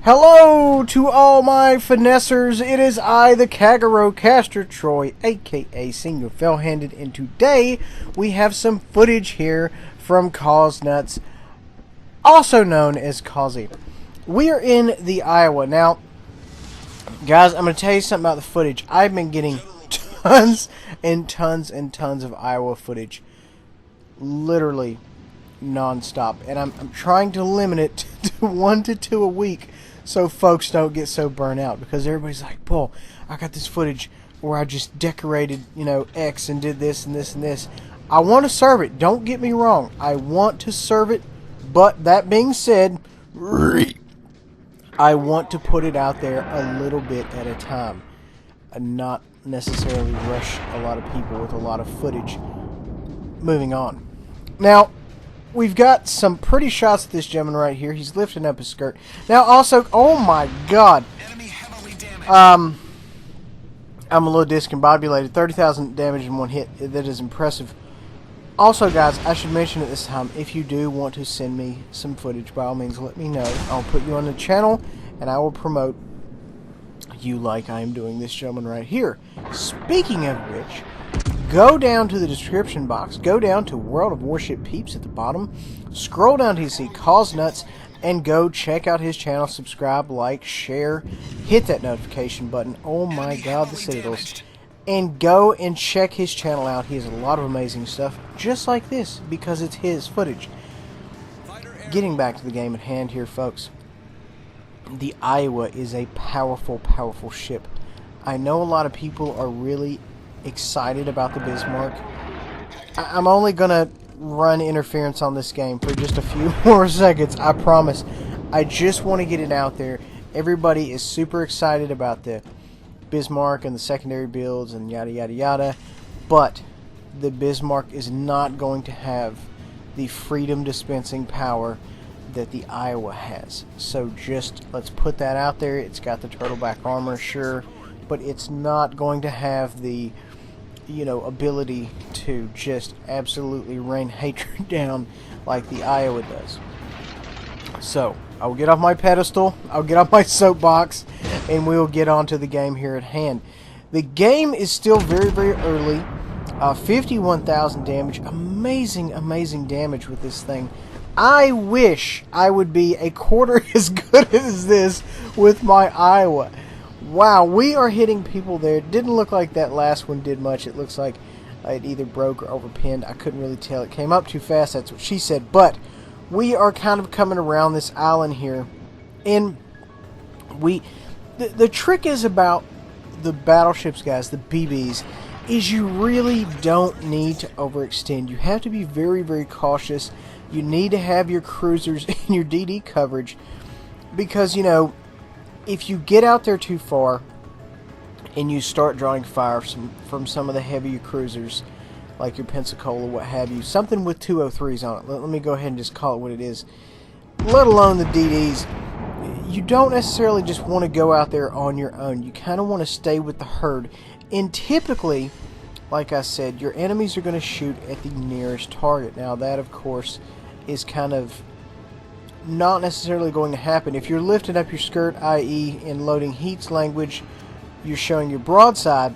Hello to all my finessers. It is I, the Kagero Caster Troy, aka Senior Fell-Handed, and today we have some footage here from Kauznutz, also known as Kauzy. We are in the Iowa. Now, guys, I'm going to tell you something about the footage. I've been getting tons and tons and tons of Iowa footage, literally non-stop, and I'm trying to limit it to 1 to 2 a week, so folks don't get so burnt out, because everybody's like, Paul, I got this footage where I just decorated, X and did this and this and this. I want to serve it. Don't get me wrong. I want to serve it, but that being said, I want to put it out there a little bit at a time and not necessarily rush a lot of people with a lot of footage. Moving on. Now, we've got some pretty shots of this gentleman right here. He's lifting up his skirt. Now, also, oh my god. I'm a little discombobulated. 30,000 damage in one hit. That is impressive. Also, guys, I should mention at this time, if you do want to send me some footage, by all means, let me know. I'll put you on the channel, and I will promote you like I am doing this gentleman right here. Speaking of which, go down to the description box, go down to World of Warship Peeps at the bottom, scroll down till you see Kauznutz, and go check out his channel, subscribe, like, share, hit that notification button. Oh my god, the Citadels. And go and check his channel out. He has a lot of amazing stuff, just like this, because it's his footage. Getting back to the game at hand here, folks. The Iowa is a powerful, powerful ship. I know a lot of people are really excited about the Bismarck. I'm only gonna run interference on this game for just a few more seconds, I promise. I just want to get it out there. Everybody is super excited about the Bismarck and the secondary builds and yada yada yada, but the Bismarck is not going to have the freedom dispensing power that the Iowa has. So just let's put that out there. It's got the turtleback armor, sure, but it's not going to have the ability to just absolutely rain hatred down like the Iowa does. So I'll get off my pedestal, I'll get off my soapbox, and we'll get on to the game here at hand. The game is still very, very early. 51,000 damage. Amazing, amazing damage with this thing. I wish I would be a quarter as good as this with my Iowa. Wow, we are hitting people there. It didn't look like that last one did much. It looks like it either broke or overpinned. I couldn't really tell. It came up too fast, that's what she said. But we are kind of coming around this island here. And the trick is about the battleships, guys, the BBs, is you really don't need to overextend. You have to be very, very cautious. You need to have your cruisers and your DD coverage, because, if you get out there too far and you start drawing fire from some of the heavier cruisers, like your Pensacola, what have you, something with 203s on it, let me go ahead and just call it what it is, let alone the DDs, you don't necessarily just want to go out there on your own. You kind of want to stay with the herd. And typically, like I said, your enemies are going to shoot at the nearest target. Now that, of course, is kind of not necessarily going to happen. If you're lifting up your skirt, i.e. in Loading Heat's language, you're showing your broadside,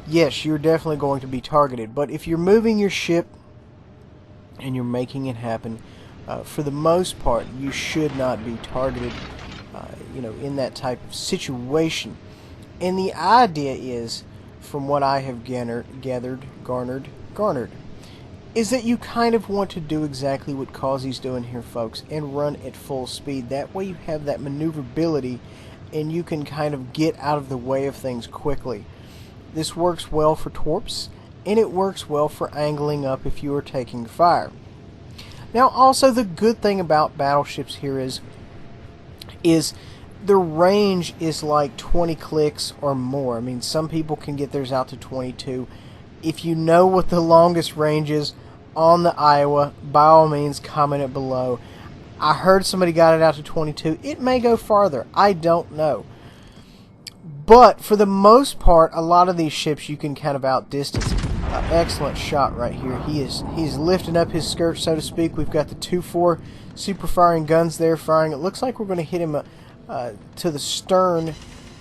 yes, you're definitely going to be targeted. But if you're moving your ship and you're making it happen, for the most part, you should not be targeted, in that type of situation. And the idea is, from what I have garnered, is that you kind of want to do exactly what Kauzy's doing here, folks, and run at full speed. That way you have that maneuverability and you can kind of get out of the way of things quickly. This works well for torps, and it works well for angling up if you are taking fire. Now, also, the good thing about battleships here is the range is like 20 clicks or more. I mean, some people can get theirs out to 22. If you know what the longest range is on the Iowa, by all means, comment it below. I heard somebody got it out to 22. It may go farther. I don't know. But for the most part, a lot of these ships you can kind of outdistance. Excellent shot right here. He's lifting up his skirt, so to speak. We've got the 2-4 super firing guns there firing. It looks like we're going to hit him to the stern,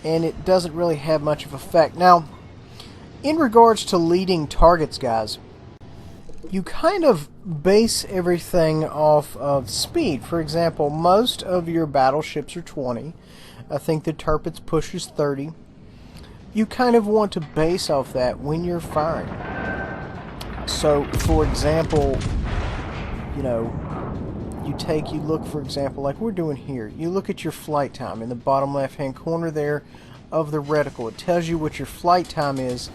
and it doesn't really have much of effect. Now, in regards to leading targets, guys, you kind of base everything off of speed. For example, most of your battleships are 20. I think the Tirpitz pushes 30. You kind of want to base off that when you're firing. So, for example, you know, you look, for example, like we're doing here. You look at your flight time in the bottom left-hand corner there of the reticle. It tells you what your flight time is.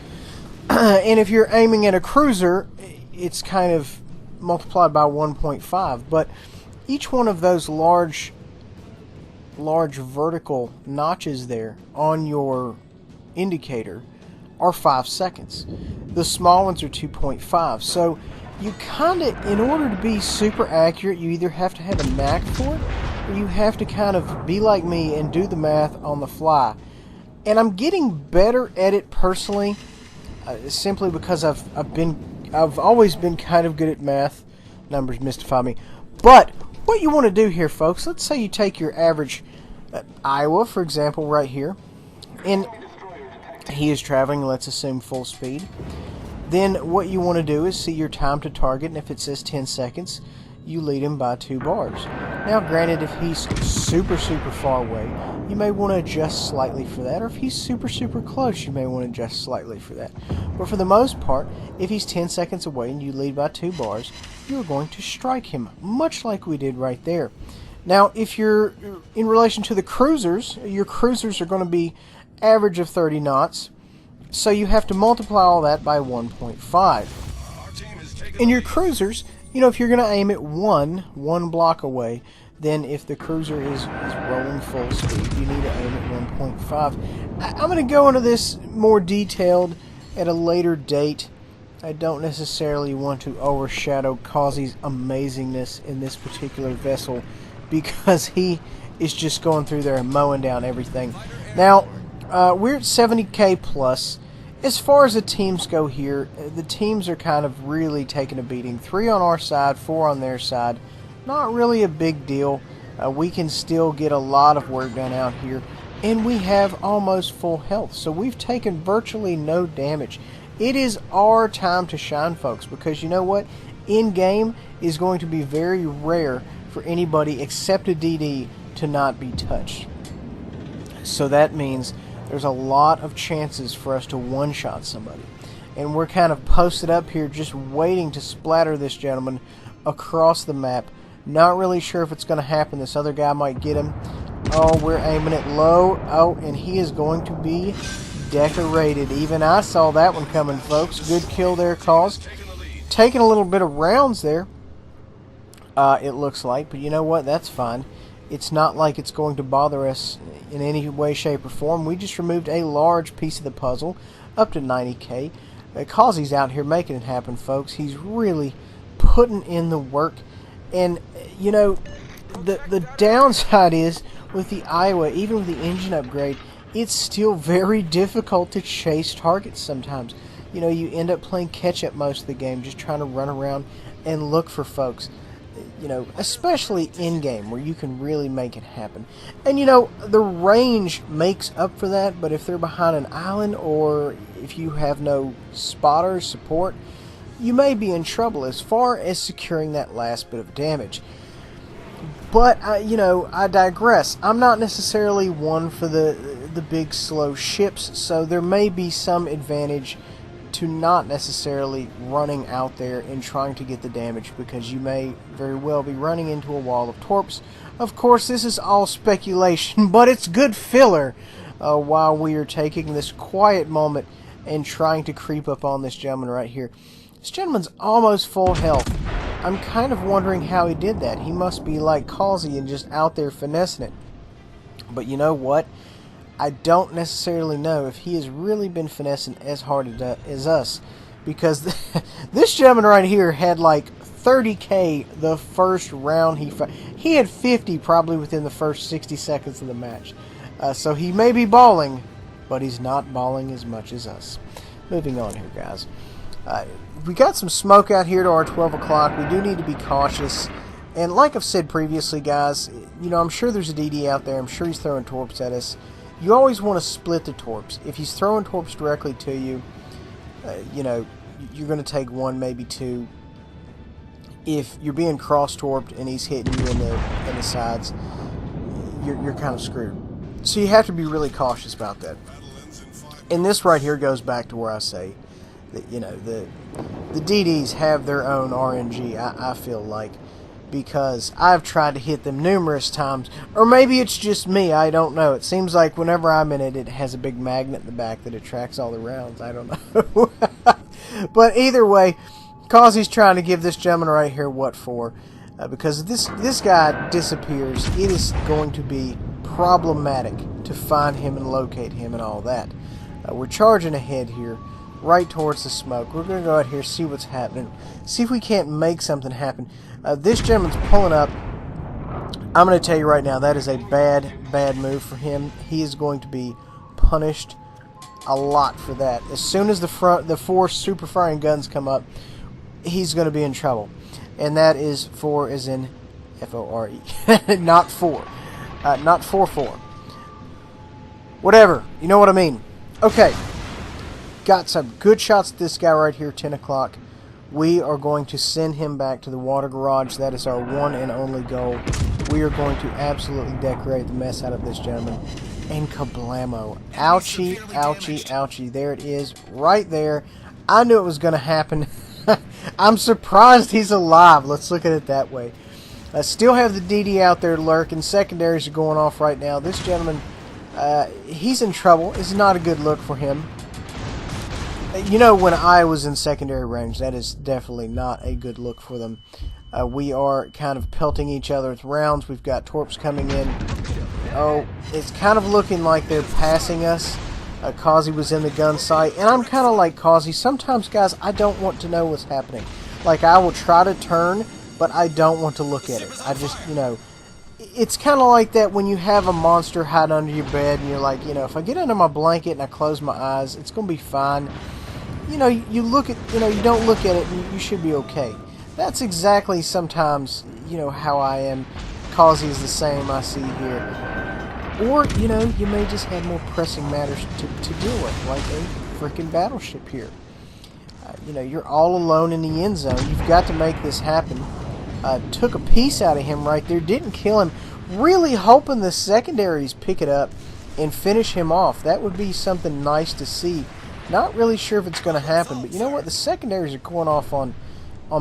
And if you're aiming at a cruiser, it's kind of multiplied by 1.5. But each one of those large vertical notches there on your indicator are 5 seconds. The small ones are 2.5. So you kind of, in order to be super accurate, you either have to have a knack for it, or you have to kind of be like me and do the math on the fly. And I'm getting better at it personally, simply because I've always been kind of good at math. Numbers mystify me. But what you want to do here, folks, let's say you take your average Iowa, for example, right here, and he is traveling, let's assume full speed. Then what you want to do is see your time to target, and if it says 10 seconds, you lead him by 2 bars. Now, granted, if he's super far away, you may want to adjust slightly for that, or if he's super close, you may want to adjust slightly for that. But for the most part, if he's 10 seconds away and you lead by 2 bars, you're going to strike him, much like we did right there. Now, if you're in relation to the cruisers, your cruisers are going to be average of 30 knots, so you have to multiply all that by 1.5. In your cruisers, you know, if you're going to aim at one block away, then if the cruiser is rolling full speed, you need to aim at 1.5. I'm going to go into this more detailed at a later date. I don't necessarily want to overshadow Kauzy's amazingness in this particular vessel, because he is just going through there and mowing down everything. Now, we're at 70k plus. As far as the teams go here, the teams are kind of really taking a beating. 3 on our side, 4 on their side. Not really a big deal. We can still get a lot of work done out here. And we have almost full health. So we've taken virtually no damage. It is our time to shine, folks, because you know what? In-game is going to be very rare for anybody except a DD to not be touched. So that means there's a lot of chances for us to one-shot somebody. And we're kind of posted up here just waiting to splatter this gentleman across the map. Not really sure if it's going to happen. This other guy might get him. Oh, we're aiming it low. Oh, and he is going to be decorated. Even I saw that one coming, folks. Good kill there, Kauz. Taking a little bit of rounds there, it looks like. But you know what? That's fine. It's not like it's going to bother us in any way, shape, or form. We just removed a large piece of the puzzle, up to 90k. Kauzy's out here making it happen, folks. He's really putting in the work. And, you know, the downside is, with the Iowa, even with the engine upgrade, it's still very difficult to chase targets sometimes. You know, you end up playing catch-up most of the game, just trying to run around and look for folks. You know, especially in-game, where you can really make it happen. And, you know, the range makes up for that, but if they're behind an island, or if you have no spotter support, you may be in trouble as far as securing that last bit of damage. But, you know, I digress. I'm not necessarily one for the big, slow ships, so there may be some advantage to not necessarily running out there and trying to get the damage, because you may very well be running into a wall of torps. Of course, this is all speculation, but it's good filler while we are taking this quiet moment and trying to creep up on this gentleman right here. This gentleman's almost full health. I'm kind of wondering how he did that. He must be like Kauzy and just out there finessing it. But you know what? I don't necessarily know if he has really been finessing as hard as us, because this gentleman right here had like 30k the first round he had 50 probably within the first 60 seconds of the match. So he may be balling, but he's not balling as much as us. Moving on here, guys. We got some smoke out here to our 12 o'clock. We do need to be cautious. And like I've said previously, guys, you know, I'm sure there's a DD out there. I'm sure he's throwing torps at us. You always want to split the torps. If he's throwing torps directly to you, you know, you're going to take one, maybe two. If you're being cross-torped and he's hitting you in the sides, you're kind of screwed. So you have to be really cautious about that. And this right here goes back to where I say that, you know, the DDs have their own RNG, I feel like, because I've tried to hit them numerous times, or maybe it's just me, I don't know. It seems like whenever I'm in it, it has a big magnet in the back that attracts all the rounds. I don't know. But either way, Kauzy's trying to give this gentleman right here what for, because this guy disappears. It is going to be problematic to find him and locate him and all that. We're charging ahead here, right towards the smoke. We're going to go out here, see what's happening, see if we can't make something happen. This gentleman's pulling up. I'm going to tell you right now, that is a bad move for him. He is going to be punished a lot for that. As soon as the 4 super firing guns come up, he's going to be in trouble. And that is 4 as in F-O-R-E. Not 4. Not 4-4. Whatever. You know what I mean. Okay. Got some good shots at this guy right here, 10 o'clock. We are going to send him back to the water garage. That is our one and only goal. We are going to absolutely decorate the mess out of this gentleman. And kablamo. Ouchie, ouchie, ouchie. There it is. Right there. I knew it was going to happen. I'm surprised he's alive. Let's look at it that way. I still have the DD out there lurking. Secondaries are going off right now. This gentleman, he's in trouble. It's not a good look for him. You know, when I was in secondary range, that is definitely not a good look for them. We are kind of pelting each other with rounds. We've got torps coming in. Oh, it's kind of looking like they're passing us. Kauzy was in the gun sight, and I'm kind of like Kauzy. Sometimes, guys, I don't want to know what's happening. Like, I will try to turn, but I don't want to look at it. I just, you know, it's kind of like that when you have a monster hide under your bed, and you're like, you know, if I get under my blanket and I close my eyes, it's going to be fine. You know, you look at, you know, you don't look at it, and you should be okay. That's exactly sometimes, you know, how I am. Kauzy is the same, I see here. Or, you know, you may just have more pressing matters to deal with, like a freaking battleship here. You know, you're all alone in the end zone. You've got to make this happen. Took a piece out of him right there. Didn't kill him. Really hoping the secondaries pick it up and finish him off. That would be something nice to see. Not really sure if it's going to happen, but you know what? The secondaries are going off on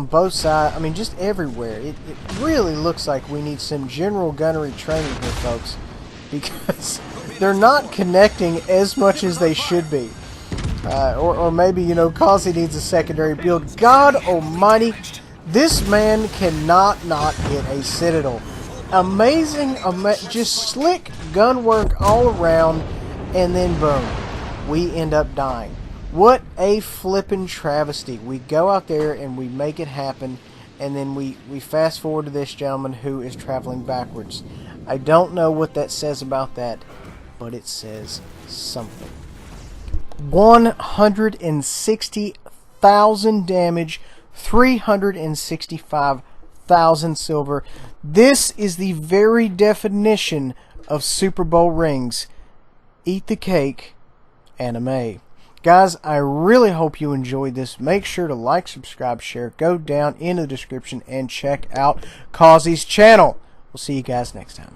both sides. I mean, just everywhere. It really looks like we need some general gunnery training here, folks, because they're not connecting as much as they should be. Or maybe, you know, Kauzy needs a secondary build. God almighty, this man cannot not hit a Citadel. Amazing, just slick gun work all around, and then boom, we end up dying. What a flippin' travesty. We go out there and we make it happen, and then we fast forward to this gentleman who is traveling backwards. I don't know what that says about that, but it says something. 160,000 damage, 365,000 silver. This is the very definition of Super Bowl rings. Eat the cake, anime. Guys, I really hope you enjoyed this. Make sure to like, subscribe, share. Go down in the description and check out Kauzy's channel. We'll see you guys next time.